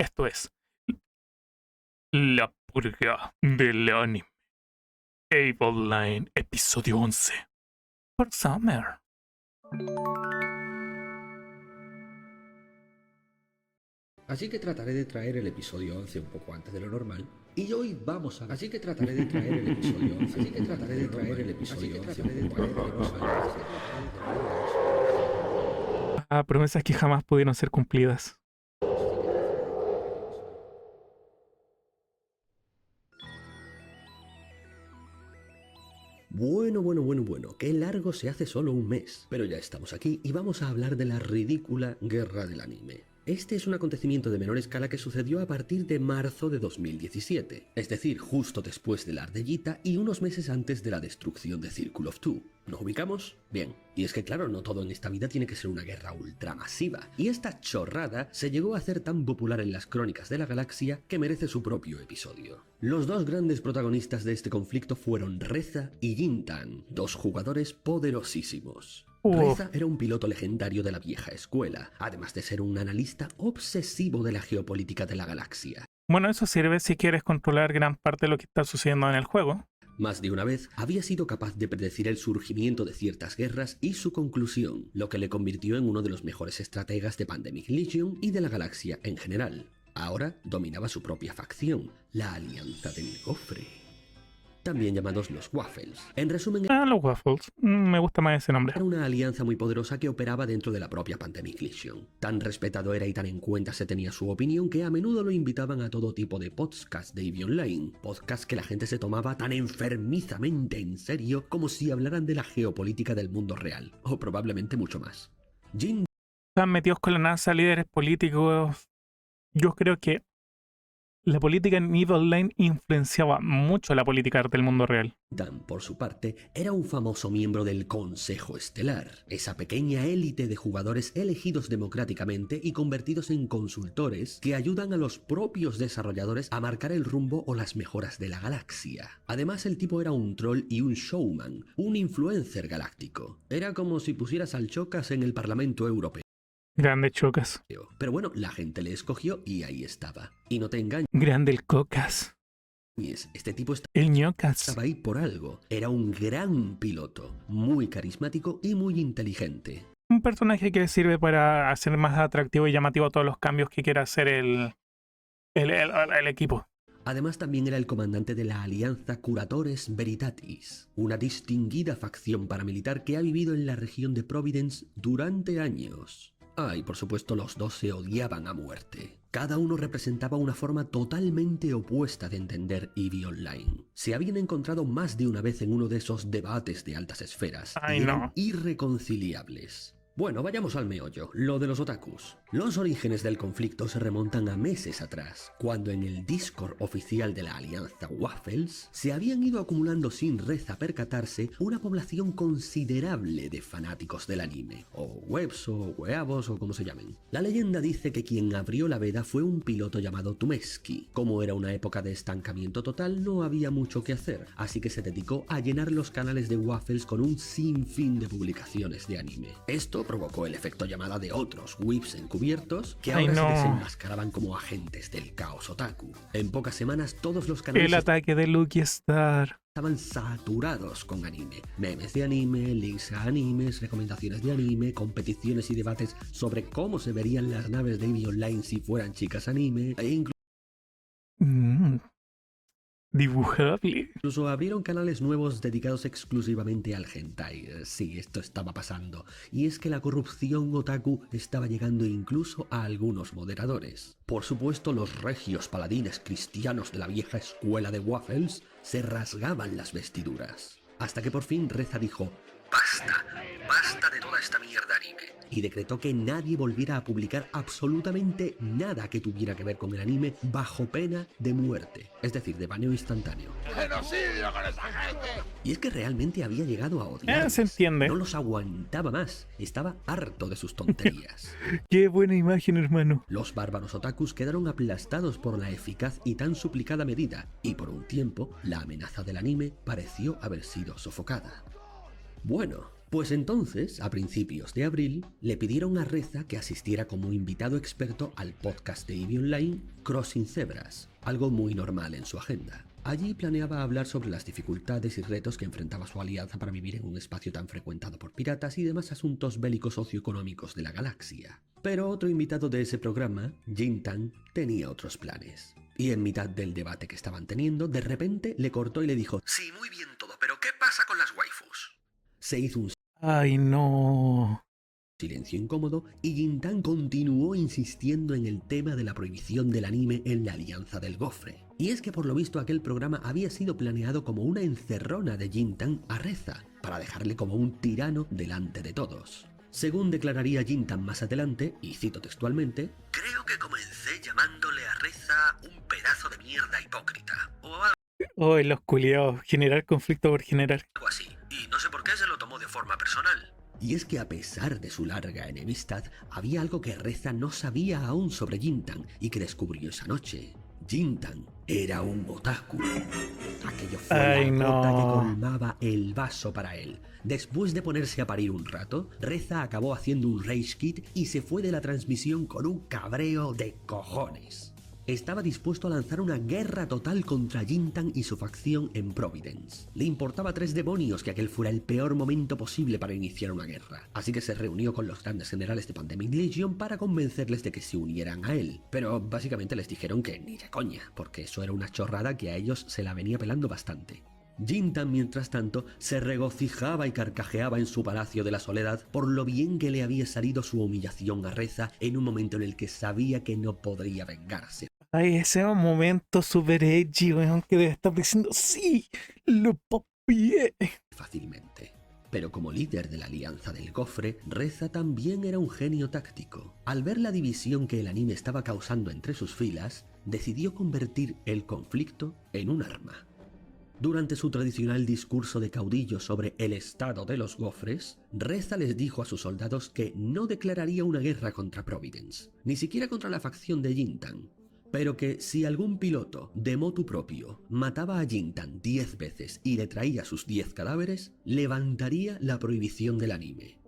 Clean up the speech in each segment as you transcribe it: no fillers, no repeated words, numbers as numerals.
Esto es La Purga del Anime. Evil Line, episodio 11. Por Summer. Así que trataré de traer el episodio 11 un poco antes de lo normal. Y hoy vamos a... Así que trataré de traer el episodio 11. Así que trataré de traer el episodio 11 un poco antes de lo normal. Promesas que jamás pudieron ser cumplidas. Bueno. Qué largo se hace solo un mes. Pero ya estamos aquí y vamos a hablar de la ridícula guerra del anime. Este es un acontecimiento de menor escala que sucedió a partir de marzo de 2017, es decir, justo después del Ardellita y unos meses antes de la destrucción de Circle of Two. ¿Nos ubicamos? Bien. Y es que claro, no todo en esta vida tiene que ser una guerra ultramasiva, y esta chorrada se llegó a hacer tan popular en las crónicas de la galaxia que merece su propio episodio. Los dos grandes protagonistas de este conflicto fueron Reza y Jintan, dos jugadores poderosísimos. Reza era un piloto legendario de la vieja escuela, además de ser un analista obsesivo de la geopolítica de la galaxia. Bueno, eso sirve si quieres controlar gran parte de lo que está sucediendo en el juego. Más de una vez había sido capaz de predecir el surgimiento de ciertas guerras y su conclusión, lo que le convirtió en uno de los mejores estrategas de Pandemic Legion y de la galaxia en general. Ahora dominaba su propia facción, la Alianza del Gofre, también llamados los Waffles. En resumen, Los Waffles. Me gusta más ese nombre. era una alianza muy poderosa que operaba dentro de la propia Pandemic Legion. Tan respetado era y tan en cuenta se tenía su opinión que a menudo lo invitaban a todo tipo de podcasts de EVE Online. Podcasts que la gente se tomaba tan enfermizamente en serio como si hablaran de la geopolítica del mundo real. O probablemente mucho más. Están metidos con la NASA, líderes políticos. Yo creo que la política en Evil Online influenciaba mucho la política del mundo real. Jintan, por su parte, era un famoso miembro del Consejo Estelar, esa pequeña élite de jugadores elegidos democráticamente y convertidos en consultores que ayudan a los propios desarrolladores a marcar el rumbo o las mejoras de la galaxia. Además, el tipo era un troll y un showman, un influencer galáctico. Era como si pusieras al Chocas en el Parlamento Europeo. Grande Chocas. Pero bueno, la gente le escogió y ahí estaba. Y no te engañes, Grande el Cocas. este tipo El Ñocas. estaba ahí por algo. Era un gran piloto, muy carismático y muy inteligente. Un personaje que sirve para hacer más atractivo y llamativo a todos los cambios que quiera hacer el equipo. Además también era el comandante de la Alianza Curatores Veritatis, una distinguida facción paramilitar que ha vivido en la región de Providence durante años. Y por supuesto los dos se odiaban a muerte. Cada uno representaba una forma totalmente opuesta de entender EVE Online. Se habían encontrado más de una vez en uno de esos debates de altas esferas y eran irreconciliables. Bueno, vayamos al meollo, lo de los otakus. Los orígenes del conflicto se remontan a meses atrás, cuando en el Discord oficial de la Alianza Waffles se habían ido acumulando sin Reza percatarse una población considerable de fanáticos del anime, o webs o weabos o como se llamen. La leyenda dice que quien abrió la veda fue un piloto llamado Tumeski. Como era una época de estancamiento total, no había mucho que hacer, así que se dedicó a llenar los canales de Waffles con un sinfín de publicaciones de anime. Esto provocó el efecto llamada de otros whips encubiertos que ahora se desenmascaraban como agentes del caos otaku. En pocas semanas todos los canales El ataque de Lucky Star estaban saturados con anime. Memes de anime, links a animes, recomendaciones de anime, competiciones y debates sobre cómo se verían las naves de EVE Online si fueran chicas anime, e dibujable. incluso abrieron canales nuevos dedicados exclusivamente al hentai. Sí, esto estaba pasando. Y es que la corrupción otaku estaba llegando incluso a algunos moderadores. Por supuesto, los regios paladines cristianos de la vieja escuela de Waffles se rasgaban las vestiduras. Hasta que por fin Reza dijo: ¡Basta de toda esta mierda anime! Y decretó que nadie volviera a publicar absolutamente nada que tuviera que ver con el anime bajo pena de muerte, es decir, de baneo instantáneo. ¡Genocidio con esa gente! Y es que realmente había llegado a odiar. Se entiende. No los aguantaba más, estaba harto de sus tonterías. Qué buena imagen, hermano. Los bárbaros otakus quedaron aplastados por la eficaz y tan suplicada medida, y por un tiempo la amenaza del anime pareció haber sido sofocada. Bueno, Pues entonces, a principios de abril, le pidieron a Reza que asistiera como invitado experto al podcast de EVE Online Crossing Zebras, algo muy normal en su agenda. Allí planeaba hablar sobre las dificultades y retos que enfrentaba su alianza para vivir en un espacio tan frecuentado por piratas y demás asuntos bélicos socioeconómicos de la galaxia. Pero otro invitado de ese programa, Jintan, tenía otros planes. Y en mitad del debate que estaban teniendo, de repente le cortó y le dijo: "Sí, muy bien todo, pero ¿qué pasa con las waifus?". Se hizo un Ay, no. silencio incómodo y Jintan continuó insistiendo en el tema de la prohibición del anime en la Alianza del Gofre. Y es que por lo visto aquel programa había sido planeado como una encerrona de Jintan a Reza, para dejarle como un tirano delante de todos. Según declararía Jintan más adelante, y cito textualmente: "Creo que comencé llamándole a Reza un pedazo de mierda hipócrita, o Oh, los culiados. Generar conflicto por generar. algo así, y no sé por qué se lo tomó de forma personal". Y es que a pesar de su larga enemistad, había algo que Reza no sabía aún sobre Jintan y que descubrió esa noche. Jintan era un otaku. Aquello fue Ay, la gota que no. colmaba el vaso para él. Después de ponerse a parir un rato, Reza acabó haciendo un rage quit y se fue de la transmisión con un cabreo de cojones. Estaba dispuesto a lanzar una guerra total contra Jintan y su facción en Providence. Le importaba 3 demonios que aquel fuera el peor momento posible para iniciar una guerra, así que se reunió con los grandes generales de Pandemic Legion para convencerles de que se unieran a él, pero básicamente les dijeron que ni de coña, porque eso era una chorrada que a ellos se la venía pelando bastante. Jintan, mientras tanto, se regocijaba y carcajeaba en su Palacio de la Soledad por lo bien que le había salido su humillación a Reza en un momento en el que sabía que no podría vengarse Ay, ese momento super edgy, weón, que debe estar diciendo, sí, lo papié. fácilmente. Pero como líder de la Alianza del Gofre, Reza también era un genio táctico. Al ver la división que el anime estaba causando entre sus filas, decidió convertir el conflicto en un arma. Durante su tradicional discurso de caudillo sobre el estado de los gofres, Reza les dijo a sus soldados que no declararía una guerra contra Providence, ni siquiera contra la facción de Jintan, pero que si algún piloto de motu propio mataba a Jintan 10 veces y le traía sus 10 cadáveres, levantaría la prohibición del anime.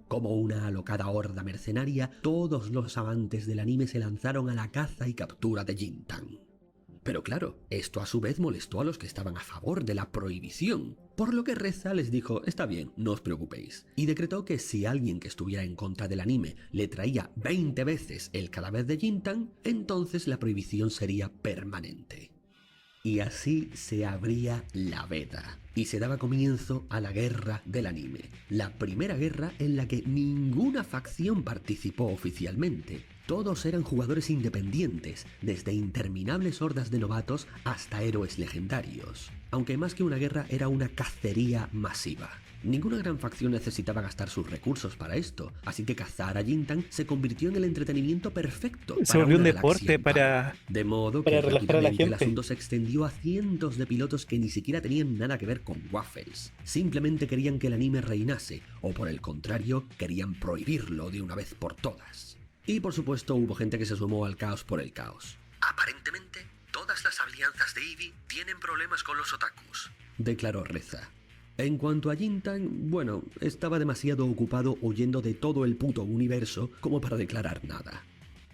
Como una alocada horda mercenaria, todos los amantes del anime se lanzaron a la caza y captura de Jintan. Pero claro, esto a su vez molestó a los que estaban a favor de la prohibición, por lo que Reza les dijo: "Está bien, no os preocupéis", y decretó que si alguien que estuviera en contra del anime le traía 20 veces el cadáver de Jintan, entonces la prohibición sería permanente. Y así se abría la veda, y se daba comienzo a la guerra del anime, la primera guerra en la que ninguna facción participó oficialmente. Todos eran jugadores independientes, desde interminables hordas de novatos hasta héroes legendarios. Aunque más que una guerra era una cacería masiva. Ninguna gran facción necesitaba gastar sus recursos para esto, así que cazar a Jintan se convirtió en el entretenimiento perfecto Se para volvió un una galaxia deporte en paro. para De modo relajar que a la rápidamente el gente. asunto se extendió a cientos de pilotos que ni siquiera tenían nada que ver con Waffles. Simplemente querían que el anime reinase, o por el contrario, querían prohibirlo de una vez por todas. Y por supuesto hubo gente que se sumó al caos por el caos. "Aparentemente, todas las alianzas de EVE tienen problemas con los otakus", declaró Reza. En cuanto a Jintan, bueno, estaba demasiado ocupado huyendo de todo el puto universo como para declarar nada.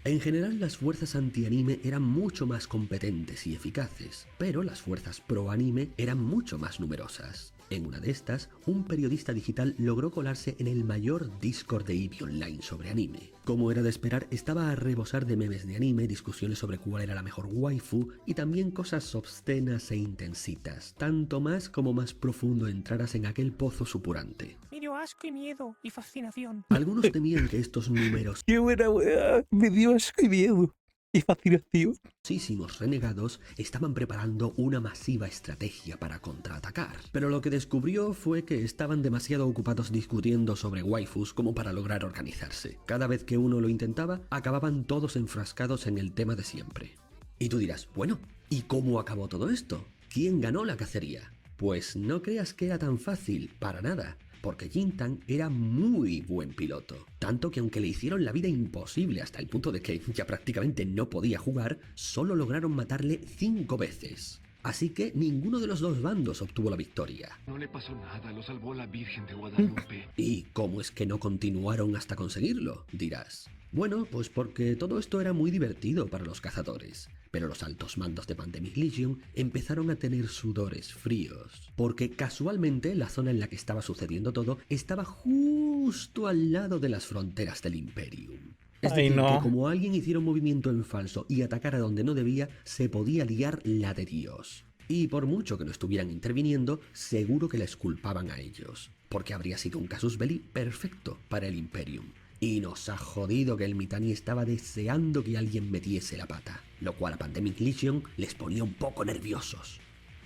En general, las fuerzas anti-anime eran mucho más competentes y eficaces, pero las fuerzas pro-anime eran mucho más numerosas. En una de estas, un periodista digital logró colarse en el mayor Discord de EVE Online sobre anime. Como era de esperar, estaba a rebosar de memes de anime, discusiones sobre cuál era la mejor waifu y también cosas obscenas e intensitas, tanto más como más profundo entraras en aquel pozo supurante. Me dio asco y miedo y fascinación. Algunos temían que estos números Qué buena weá. Me dio asco y miedo y fascinación. muchísimos renegados estaban preparando una masiva estrategia para contraatacar. Pero lo que descubrió fue que estaban demasiado ocupados discutiendo sobre waifus como para lograr organizarse. Cada vez que uno lo intentaba, acababan todos enfrascados en el tema de siempre. Y tú dirás, bueno, ¿y cómo acabó todo esto? ¿Quién ganó la cacería? Pues no creas que era tan fácil, para nada. Porque Jintan era muy buen piloto, tanto que aunque le hicieron la vida imposible hasta el punto de que ya prácticamente no podía jugar, solo lograron matarle 5 veces. Así que ninguno de los dos bandos obtuvo la victoria. No le pasó nada, lo salvó la Virgen de Guadalupe. ¿Y cómo es que no continuaron hasta conseguirlo?, dirás. Bueno, pues porque todo esto era muy divertido para los cazadores, pero los altos mandos de Pandemic Legion empezaron a tener sudores fríos, porque casualmente la zona en la que estaba sucediendo todo estaba justo al lado de las fronteras del Imperium. Es Ay, decir, no. que como alguien hiciera un movimiento en falso y atacara donde no debía, se podía liar la de Dios. Y por mucho que no estuvieran interviniendo, seguro que les culpaban a ellos, porque habría sido un casus belli perfecto para el Imperium. Y nos ha jodido que el Mittani estaba deseando que alguien metiese la pata, lo cual a Pandemic Legion les ponía un poco nerviosos.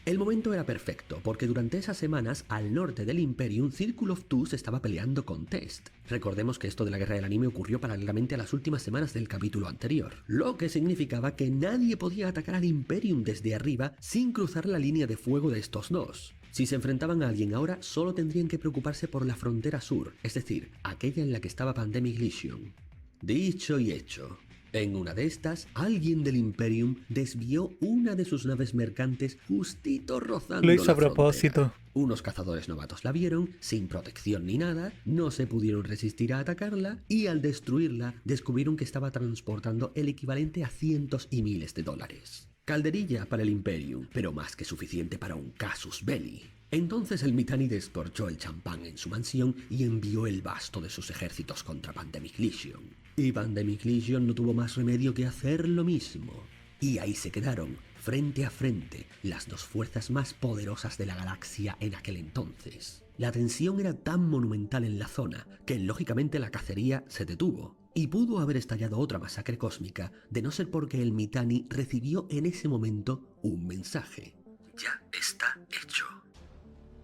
El momento era perfecto, porque durante esas semanas, al norte del Imperium, Circle of Two se estaba peleando con Test. Recordemos que esto de la guerra del anime ocurrió paralelamente a las últimas semanas del capítulo anterior, lo que significaba que nadie podía atacar al Imperium desde arriba sin cruzar la línea de fuego de estos dos. Si se enfrentaban a alguien ahora, solo tendrían que preocuparse por la frontera sur, es decir, aquella en la que estaba Pandemic Legion. Dicho y hecho. En una de estas, alguien del Imperium desvió una de sus naves mercantes justito rozando Lo hizo la a propósito. frontera. Unos cazadores novatos la vieron, sin protección ni nada, no se pudieron resistir a atacarla y al destruirla descubrieron que estaba transportando el equivalente a cientos y miles de dólares. Calderilla para el Imperium, pero más que suficiente para un casus belli. Entonces el Mittani descorchó el champán en su mansión y envió el basto de sus ejércitos contra Pandemic Legion. Y Pandemic Legion no tuvo más remedio que hacer lo mismo. Y ahí se quedaron, frente a frente, las dos fuerzas más poderosas de la galaxia en aquel entonces. La tensión era tan monumental en la zona que lógicamente la cacería se detuvo. Y pudo haber estallado otra masacre cósmica de no ser porque el Mittani recibió en ese momento un mensaje. Ya está hecho.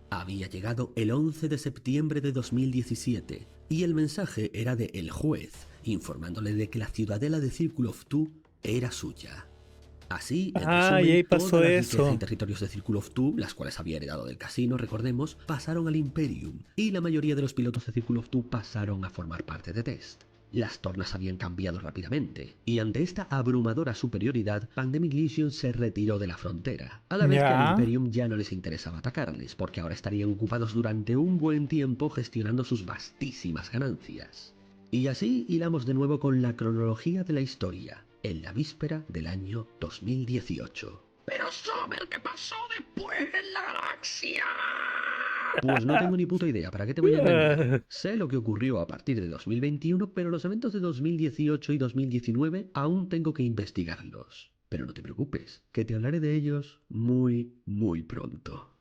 Había llegado el 11 de septiembre de 2017 y el mensaje era de el juez, informándole de que la ciudadela de Circle of Two era suya. Así, en Y resumen, ahí pasó toda la eso. riqueza y territorios de Circle of Two, las cuales había heredado del casino, recordemos, pasaron al Imperium, y la mayoría de los pilotos de Circle of Two pasaron a formar parte de Test. Las tornas habían cambiado rápidamente, y ante esta abrumadora superioridad, Pandemic Legion se retiró de la frontera, a la vez que al Ya. Imperium ya no les interesaba atacarles, porque ahora estarían ocupados durante un buen tiempo gestionando sus vastísimas ganancias. Y así hilamos de nuevo con la cronología de la historia, en la víspera del año 2018. ¿Pero sabe qué pasó después en la galaxia? Pues no tengo ni puta idea, ¿para qué te voy a engañar? Sé lo que ocurrió a partir de 2021, pero los eventos de 2018 y 2019 aún tengo que investigarlos. Pero no te preocupes, que te hablaré de ellos muy, muy pronto.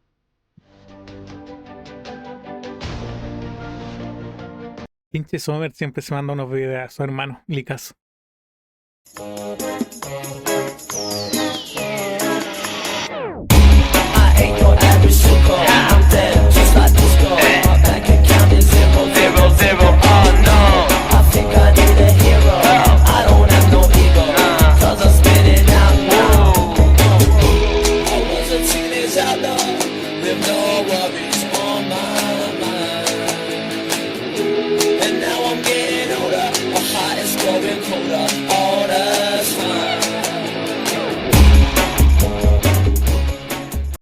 Pinche Sommer siempre se manda unos videos a su hermano, Licazo.